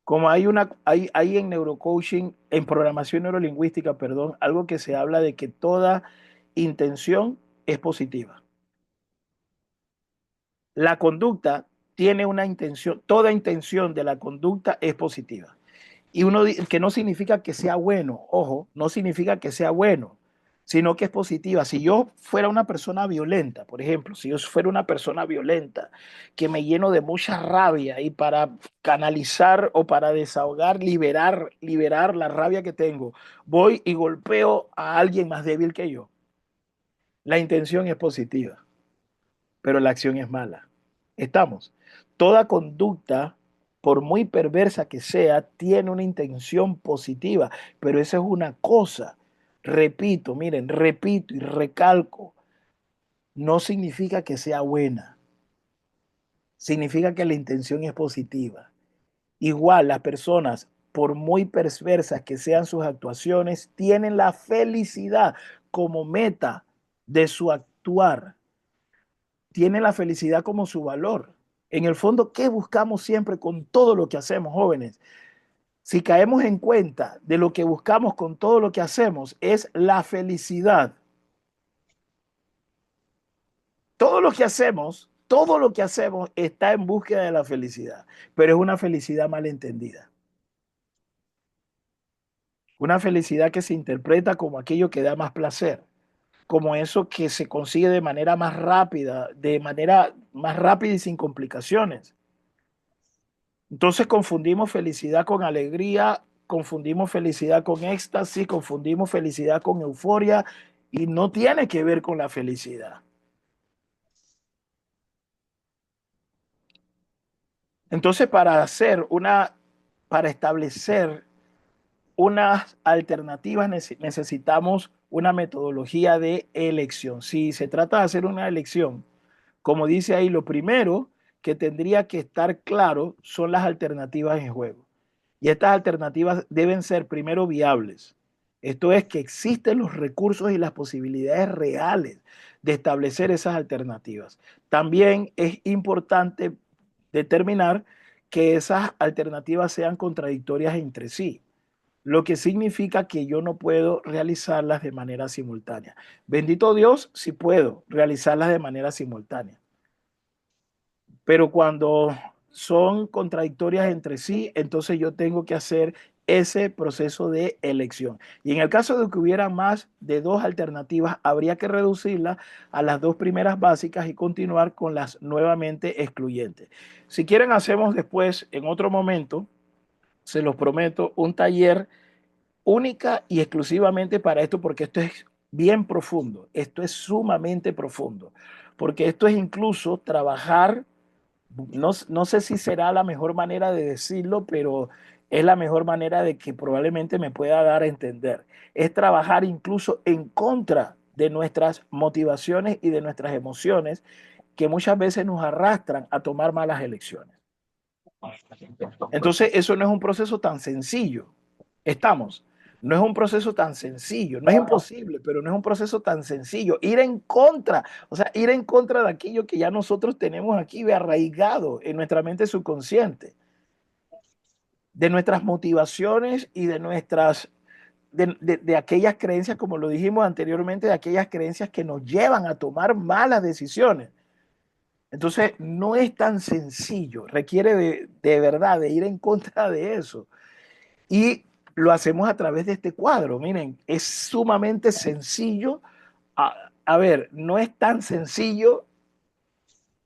Como hay en neurocoaching, en programación neurolingüística, perdón, algo que se habla de que toda intención es positiva. La conducta tiene una intención, toda intención de la conducta es positiva. Y uno que no significa que sea bueno, ojo, no significa que sea bueno, sino que es positiva. Si yo fuera una persona violenta, por ejemplo, si yo fuera una persona violenta, que me lleno de mucha rabia y para canalizar o para desahogar, liberar la rabia que tengo, voy y golpeo a alguien más débil que yo. La intención es positiva, pero la acción es mala. Estamos. Toda conducta, por muy perversa que sea, tiene una intención positiva, pero esa es una cosa. Repito, miren, repito y recalco, no significa que sea buena, significa que la intención es positiva. Igual las personas, por muy perversas que sean sus actuaciones, tienen la felicidad como meta de su actuar, tienen la felicidad como su valor. En el fondo, ¿qué buscamos siempre con todo lo que hacemos, jóvenes? Si caemos en cuenta de lo que buscamos con todo lo que hacemos, es la felicidad. Todo lo que hacemos está en búsqueda de la felicidad, pero es una felicidad malentendida. Una felicidad que se interpreta como aquello que da más placer, como eso que se consigue de manera más rápida y sin complicaciones. Entonces confundimos felicidad con alegría, confundimos felicidad con éxtasis, confundimos felicidad con euforia y no tiene que ver con la felicidad. Entonces para establecer unas alternativas necesitamos una metodología de elección. Si se trata de hacer una elección, como dice ahí, lo primero que tendría que estar claro son las alternativas en juego. Y estas alternativas deben ser primero viables. Esto es que existen los recursos y las posibilidades reales de establecer esas alternativas. También es importante determinar que esas alternativas sean contradictorias entre sí, lo que significa que yo no puedo realizarlas de manera simultánea. Bendito Dios, si puedo realizarlas de manera simultánea. Pero cuando son contradictorias entre sí, entonces yo tengo que hacer ese proceso de elección. Y en el caso de que hubiera más de dos alternativas, habría que reducirlas a las dos primeras básicas y continuar con las nuevamente excluyentes. Si quieren, hacemos después, en otro momento, se los prometo, un taller única y exclusivamente para esto, porque esto es bien profundo, esto es sumamente profundo, porque esto es incluso trabajar, no sé si será la mejor manera de decirlo, pero es la mejor manera de que probablemente me pueda dar a entender. Es trabajar incluso en contra de nuestras motivaciones y de nuestras emociones que muchas veces nos arrastran a tomar malas elecciones. Entonces, eso no es un proceso tan sencillo. Estamos. No es un proceso tan sencillo. No es imposible, pero no es un proceso tan sencillo. Ir en contra, o sea, ir en contra de aquello que ya nosotros tenemos aquí arraigado en nuestra mente subconsciente, de nuestras motivaciones y de aquellas creencias, como lo dijimos anteriormente, de aquellas creencias que nos llevan a tomar malas decisiones. Entonces, no es tan sencillo, requiere de verdad de ir en contra de eso. Y lo hacemos a través de este cuadro. Miren, es sumamente sencillo. A ver, no es tan sencillo,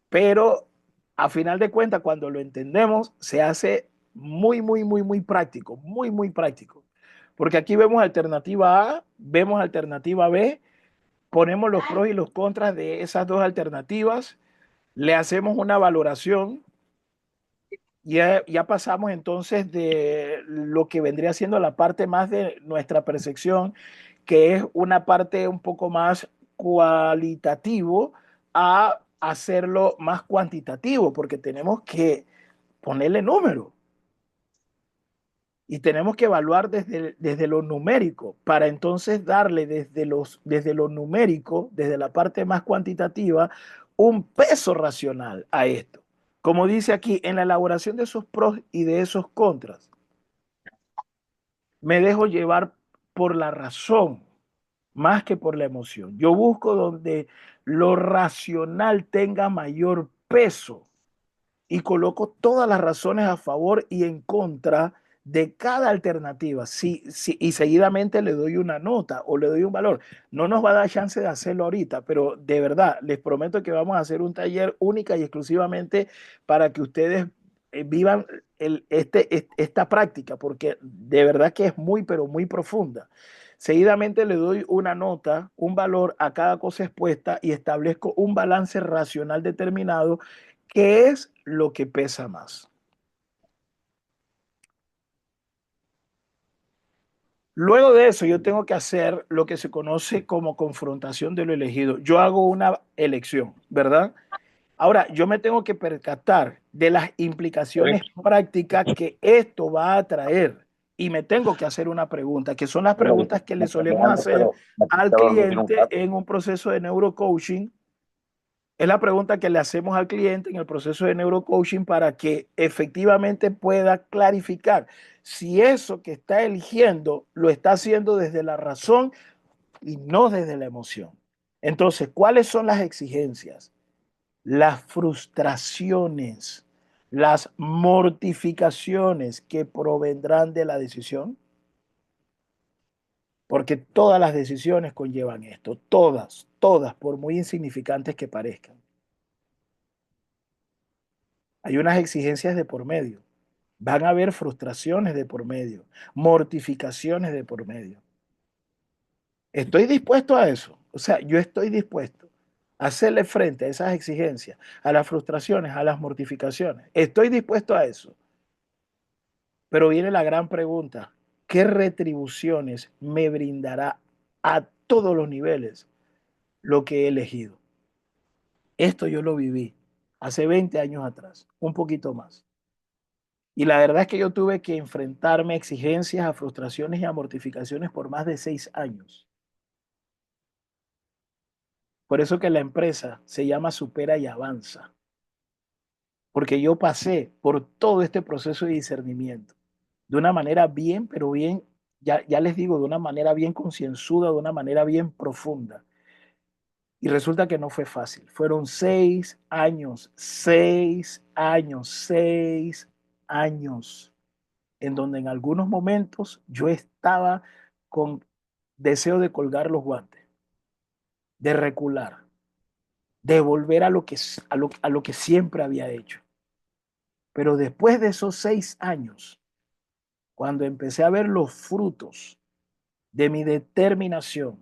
pero a final de cuentas, cuando lo entendemos, se hace muy práctico, muy práctico. Porque aquí vemos alternativa A, vemos alternativa B, ponemos los pros y los contras de esas dos alternativas, le hacemos una valoración. Ya pasamos entonces de lo que vendría siendo la parte más de nuestra percepción, que es una parte un poco más cualitativo, a hacerlo más cuantitativo, porque tenemos que ponerle número y tenemos que evaluar desde lo numérico para entonces darle desde lo numérico, desde la parte más cuantitativa, un peso racional a esto. Como dice aquí, en la elaboración de esos pros y de esos contras, me dejo llevar por la razón más que por la emoción. Yo busco donde lo racional tenga mayor peso y coloco todas las razones a favor y en contra de cada alternativa, y seguidamente le doy una nota o le doy un valor. No nos va a dar chance de hacerlo ahorita, pero de verdad, les prometo que vamos a hacer un taller única y exclusivamente para que ustedes vivan esta práctica, porque de verdad que es muy, pero muy profunda. Seguidamente le doy una nota, un valor a cada cosa expuesta y establezco un balance racional determinado, que es lo que pesa más. Luego de eso, yo tengo que hacer lo que se conoce como confrontación de lo elegido. Yo hago una elección, ¿verdad? Ahora, yo me tengo que percatar de las implicaciones prácticas que esto va a traer y me tengo que hacer una pregunta, que son las preguntas que le solemos hacer al cliente en un proceso de neurocoaching. Es la pregunta que le hacemos al cliente en el proceso de neurocoaching para que efectivamente pueda clarificar si eso que está eligiendo lo está haciendo desde la razón y no desde la emoción. Entonces, ¿cuáles son las exigencias? Las frustraciones, las mortificaciones que provendrán de la decisión, porque todas las decisiones conllevan esto, todas, por muy insignificantes que parezcan. Hay unas exigencias de por medio. Van a haber frustraciones de por medio, mortificaciones de por medio. Estoy dispuesto a eso. O sea, yo estoy dispuesto a hacerle frente a esas exigencias, a las frustraciones, a las mortificaciones. Estoy dispuesto a eso. Pero viene la gran pregunta: ¿qué retribuciones me brindará a todos los niveles lo que he elegido? Esto yo lo viví hace 20 años atrás, un poquito más. Y la verdad es que yo tuve que enfrentarme a exigencias, a frustraciones y a mortificaciones por más de 6 años. Por eso que la empresa se llama Supera y Avanza, porque yo pasé por todo este proceso de discernimiento de una manera bien, pero bien, ya les digo, de una manera bien concienzuda, de una manera bien profunda. Y resulta que no fue fácil. Fueron 6 años, 6 años, 6 años en donde en algunos momentos yo estaba con deseo de colgar los guantes, de recular, de volver a lo que siempre había hecho. Pero después de esos 6 años, cuando empecé a ver los frutos de mi determinación,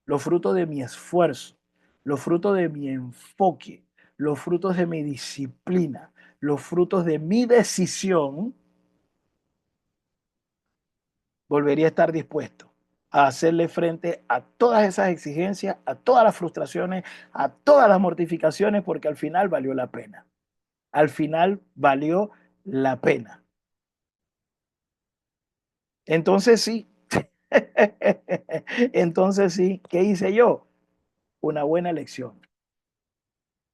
los frutos de mi esfuerzo, los frutos de mi enfoque, los frutos de mi disciplina, los frutos de mi decisión, volvería a estar dispuesto a hacerle frente a todas esas exigencias, a todas las frustraciones, a todas las mortificaciones, porque al final valió la pena. Al final valió la pena. Entonces sí, entonces sí, ¿qué hice yo? Una buena elección.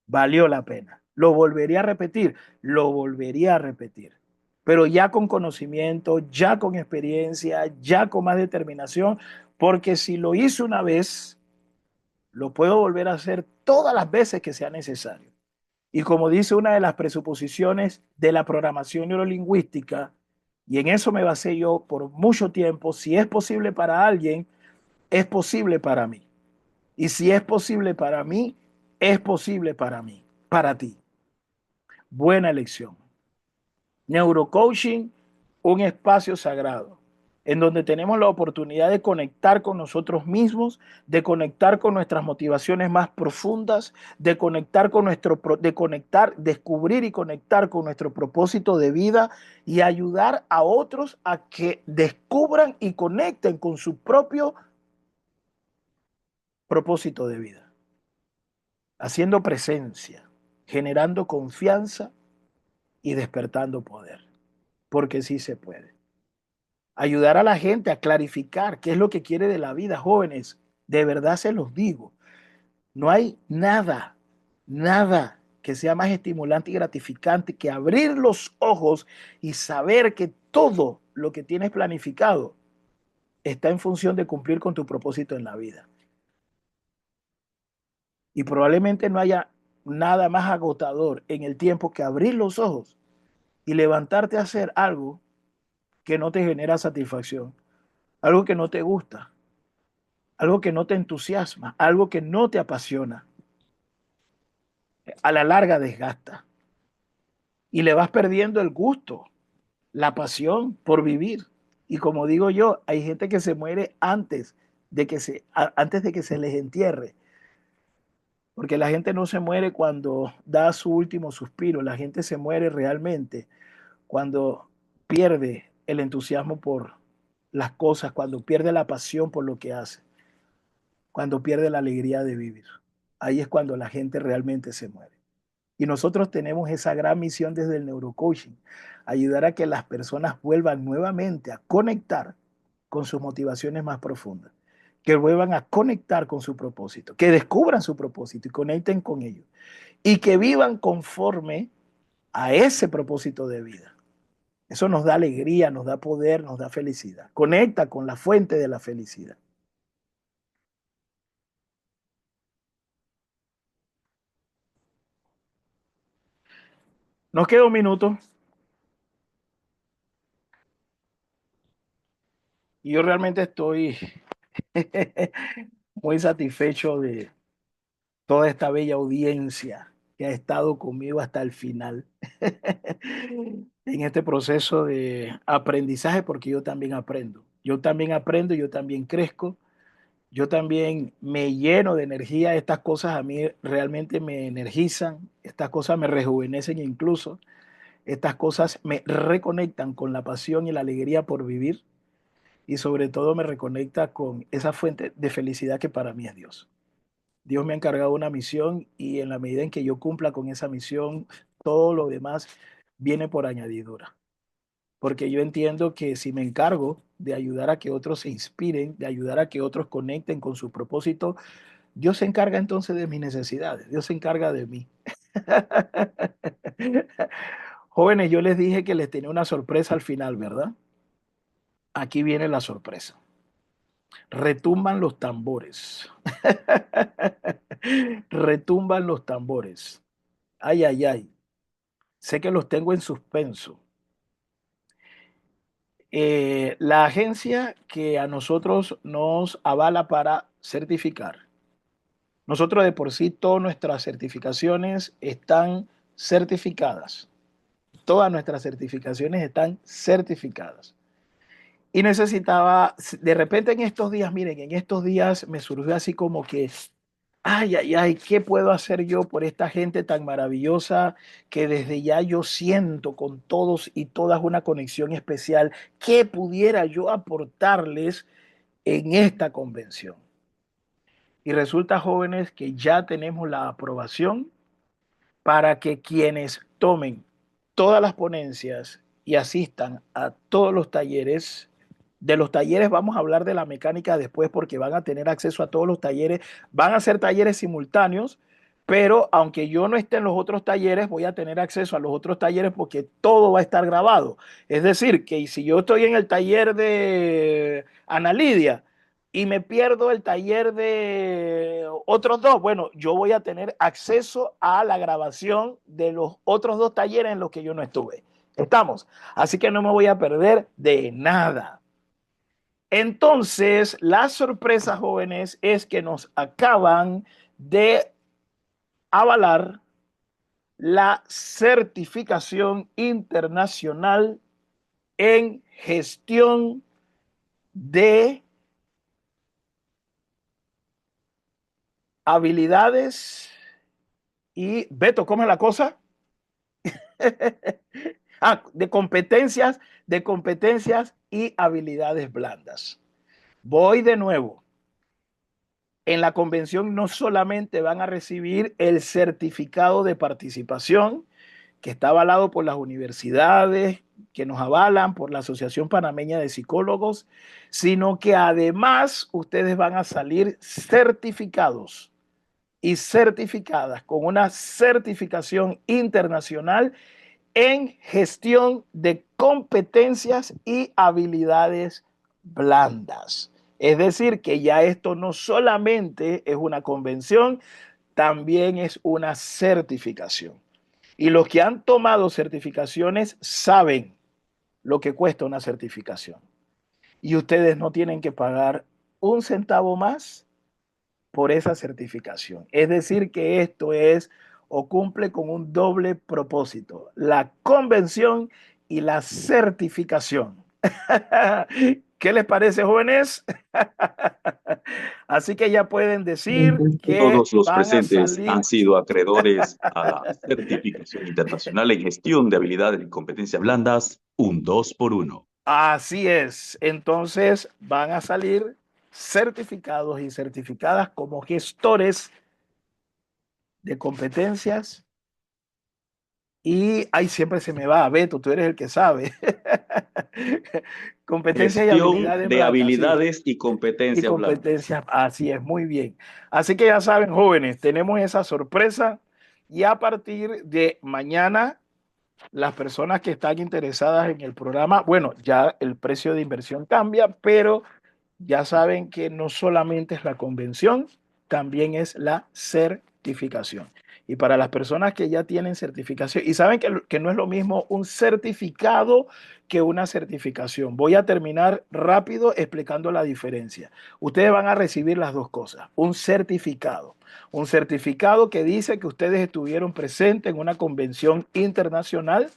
Valió la pena. ¿Lo volvería a repetir? Lo volvería a repetir. Pero ya con conocimiento, ya con experiencia, ya con más determinación, porque si lo hice una vez, lo puedo volver a hacer todas las veces que sea necesario. Y como dice una de las presuposiciones de la programación neurolingüística, y en eso me basé yo por mucho tiempo, si es posible para alguien, es posible para mí. Y si es posible para mí, es posible para mí, para ti. Buena elección. Neurocoaching, un espacio sagrado, en donde tenemos la oportunidad de conectar con nosotros mismos, de conectar con nuestras motivaciones más profundas, de conectar con descubrir y conectar con nuestro propósito de vida y ayudar a otros a que descubran y conecten con su propio propósito de vida, haciendo presencia, generando confianza y despertando poder, porque sí se puede. Ayudar a la gente a clarificar qué es lo que quiere de la vida, jóvenes. De verdad se los digo, no hay nada que sea más estimulante y gratificante que abrir los ojos y saber que todo lo que tienes planificado está en función de cumplir con tu propósito en la vida. Y probablemente no haya nada más agotador en el tiempo que abrir los ojos y levantarte a hacer algo que no te genera satisfacción, algo que no te gusta, algo que no te entusiasma, algo que no te apasiona, a la larga desgasta y le vas perdiendo el gusto, la pasión por vivir. Y como digo yo, hay gente que se muere antes de que se les entierre, porque la gente no se muere cuando da su último suspiro, la gente se muere realmente cuando pierde el entusiasmo por las cosas, cuando pierde la pasión por lo que hace, cuando pierde la alegría de vivir. Ahí es cuando la gente realmente se muere. Y nosotros tenemos esa gran misión desde el neurocoaching, ayudar a que las personas vuelvan nuevamente a conectar con sus motivaciones más profundas, que vuelvan a conectar con su propósito, que descubran su propósito y conecten con ellos, y que vivan conforme a ese propósito de vida. Eso nos da alegría, nos da poder, nos da felicidad. Conecta con la fuente de la felicidad. Nos queda un minuto. Y yo realmente estoy muy satisfecho de toda esta bella audiencia que ha estado conmigo hasta el final en este proceso de aprendizaje, porque yo también aprendo. Yo también aprendo, yo también crezco, yo también me lleno de energía. Estas cosas a mí realmente me energizan, estas cosas me rejuvenecen incluso, estas cosas me reconectan con la pasión y la alegría por vivir y sobre todo me reconecta con esa fuente de felicidad que para mí es Dios. Dios me ha encargado una misión y en la medida en que yo cumpla con esa misión, todo lo demás viene por añadidura. Porque yo entiendo que si me encargo de ayudar a que otros se inspiren, de ayudar a que otros conecten con su propósito, Dios se encarga entonces de mis necesidades, Dios se encarga de mí. Jóvenes, yo les dije que les tenía una sorpresa al final, ¿verdad? Aquí viene la sorpresa. Retumban los tambores. Retumban los tambores. Ay, ay, ay. Sé que los tengo en suspenso. La agencia que a nosotros nos avala para certificar. Nosotros de por sí todas nuestras certificaciones están certificadas. Todas nuestras certificaciones están certificadas. Y necesitaba, de repente en estos días, miren, en estos días me surgió así como que ay, ay, ay, ¿qué puedo hacer yo por esta gente tan maravillosa que desde ya yo siento con todos y todas una conexión especial? ¿Qué pudiera yo aportarles en esta convención? Y resulta, jóvenes, que ya tenemos la aprobación para que quienes tomen todas las ponencias y asistan a todos los talleres, de los talleres vamos a hablar de la mecánica después porque van a tener acceso a todos los talleres, van a ser talleres simultáneos, pero aunque yo no esté en los otros talleres, voy a tener acceso a los otros talleres porque todo va a estar grabado. Es decir, que si yo estoy en el taller de Ana Lidia, y me pierdo el taller de otros dos, bueno, yo voy a tener acceso a la grabación de los otros dos talleres en los que yo no estuve. Estamos. Así que no me voy a perder de nada. Entonces, la sorpresa, jóvenes, es que nos acaban de avalar la certificación internacional en gestión de habilidades y Beto, ¿cómo es la cosa? De competencias y habilidades blandas. Voy de nuevo. En la convención no solamente van a recibir el certificado de participación, que está avalado por las universidades, que nos avalan por la Asociación Panameña de Psicólogos, sino que además ustedes van a salir certificados y certificadas con una certificación internacional en gestión de competencias y habilidades blandas. Es decir, que ya esto no solamente es una convención, también es una certificación. Y los que han tomado certificaciones saben lo que cuesta una certificación. Y ustedes no tienen que pagar un centavo más por esa certificación. Es decir, que esto es o cumple con un doble propósito, la convención y la certificación. ¿Qué les parece, jóvenes? Así que ya pueden decir que Todos los van a presentes salir. han sido acreedores a la certificación internacional en gestión de habilidades y competencias blandas, un 2x1. Así es. Entonces van a salir certificados y certificadas como gestores de competencias. Y ahí siempre se me va, Beto, tú eres el que sabe. Competencias y Gestión habilidades de blandas. Sí. habilidades y Y competencias blandas. competencias, así es, muy bien. Así que ya saben, jóvenes, tenemos esa sorpresa y a partir de mañana, las personas que están interesadas en el programa, bueno, ya el precio de inversión cambia, pero ya saben que no solamente es la convención, también es la certificación. Y para las personas que ya tienen certificación y saben que no es lo mismo un certificado que una certificación. Voy a terminar rápido explicando la diferencia. Ustedes van a recibir las dos cosas. Un certificado que dice que ustedes estuvieron presentes en una convención internacional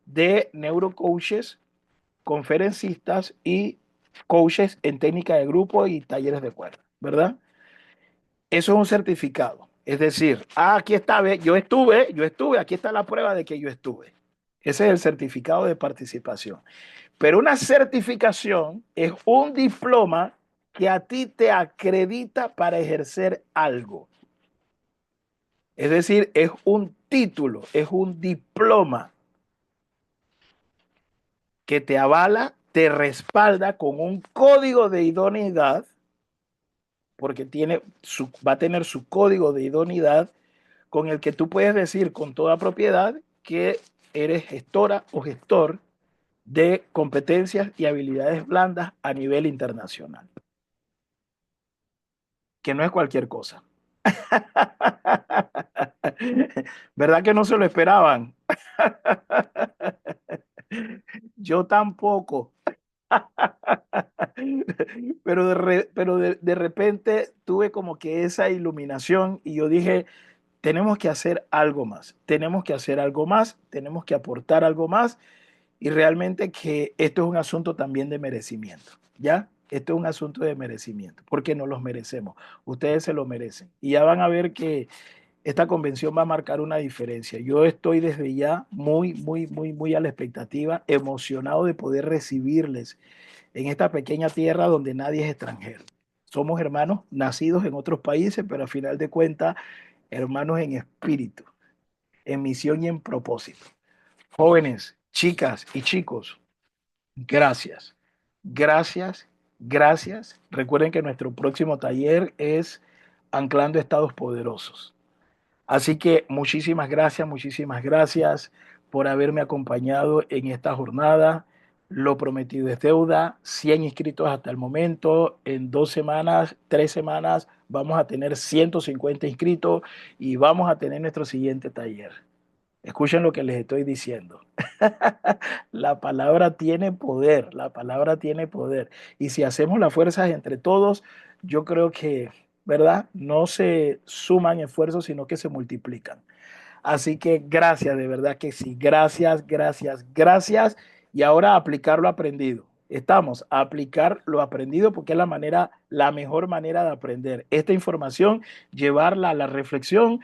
de neurocoaches, conferencistas y coaches en técnica de grupo y talleres de cuerda, ¿verdad? Eso es un certificado. Es decir, aquí está, yo estuve, aquí está la prueba de que yo estuve. Ese es el certificado de participación. Pero una certificación es un diploma que a ti te acredita para ejercer algo. Es decir, es un título, es un diploma que te avala, te respalda con un código de idoneidad, porque va a tener su código de idoneidad con el que tú puedes decir con toda propiedad que eres gestora o gestor de competencias y habilidades blandas a nivel internacional. Que no es cualquier cosa. ¿Verdad que no se lo esperaban? Yo tampoco. Pero de repente tuve como que esa iluminación y yo dije, tenemos que hacer algo más, tenemos que hacer algo más, tenemos que aportar algo más y realmente que esto es un asunto también de merecimiento, ¿ya? Esto es un asunto de merecimiento, porque no los merecemos, ustedes se lo merecen y ya van a ver que esta convención va a marcar una diferencia. Yo estoy desde ya muy a la expectativa, emocionado de poder recibirles en esta pequeña tierra donde nadie es extranjero. Somos hermanos nacidos en otros países, pero a final de cuentas, hermanos en espíritu, en misión y en propósito. Jóvenes, chicas y chicos, gracias. Gracias, gracias. Recuerden que nuestro próximo taller es Anclando Estados Poderosos. Así que muchísimas gracias por haberme acompañado en esta jornada. Lo prometido es deuda, 100 inscritos hasta el momento. En 2 semanas, 3 semanas, vamos a tener 150 inscritos y vamos a tener nuestro siguiente taller. Escuchen lo que les estoy diciendo. La palabra tiene poder, la palabra tiene poder. Y si hacemos las fuerzas entre todos, yo creo que, ¿verdad? No se suman esfuerzos, sino que se multiplican. Así que gracias, de verdad que sí. Gracias. Y ahora aplicar lo aprendido. Estamos a aplicar lo aprendido porque es la mejor manera de aprender. Esta información, llevarla a la reflexión,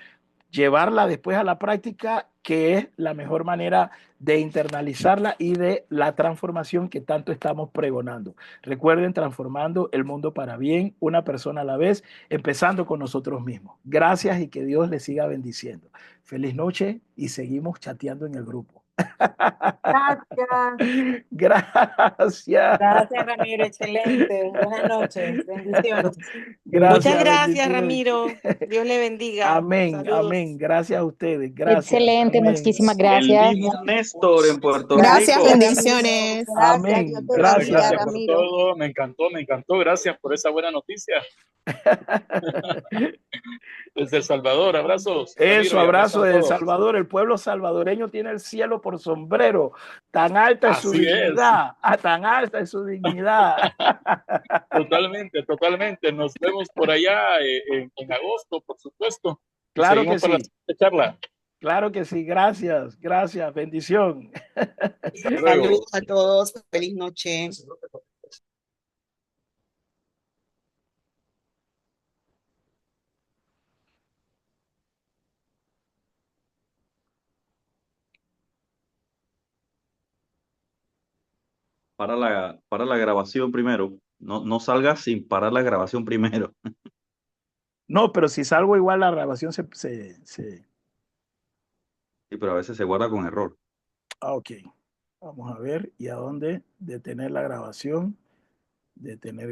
llevarla después a la práctica, que es la mejor manera de internalizarla y de la transformación que tanto estamos pregonando. Recuerden, transformando el mundo para bien, una persona a la vez, empezando con nosotros mismos. Gracias y que Dios les siga bendiciendo. Feliz noche y seguimos chateando en el grupo. Gracias. Gracias. Gracias, Ramiro. Excelente. Buenas noches. Bendiciones. Muchas gracias, bendiciones. Ramiro. Dios le bendiga. Amén, Saludos. amén. Gracias a ustedes. Gracias. Excelente, Amén. muchísimas El gracias. mismo Néstor en Puerto Gracias, Rico. bendiciones. Amén. Dios te Gracias. bendiga, Gracias por Ramiro. todo, me encantó, gracias por esa buena noticia. Desde El Salvador, abrazos. Eso, Ramiro, y abrazo a de El todos. Salvador. El pueblo salvadoreño tiene el cielo por sombrero. Tan alta es su Así es. dignidad. Tan alta es su dignidad. Totalmente, totalmente. Nos vemos por allá en agosto, por supuesto. Y Claro seguimos que para la sí. siguiente charla. Claro que sí. Gracias. Gracias. Bendición. Hasta luego. Saludos a todos. Feliz noche. Para la grabación primero. No salgas sin parar la grabación primero. No, pero si salgo igual la grabación se... Sí, pero a veces se guarda con error. Ah, ok. Vamos a ver. ¿Y a dónde detener la grabación? Detener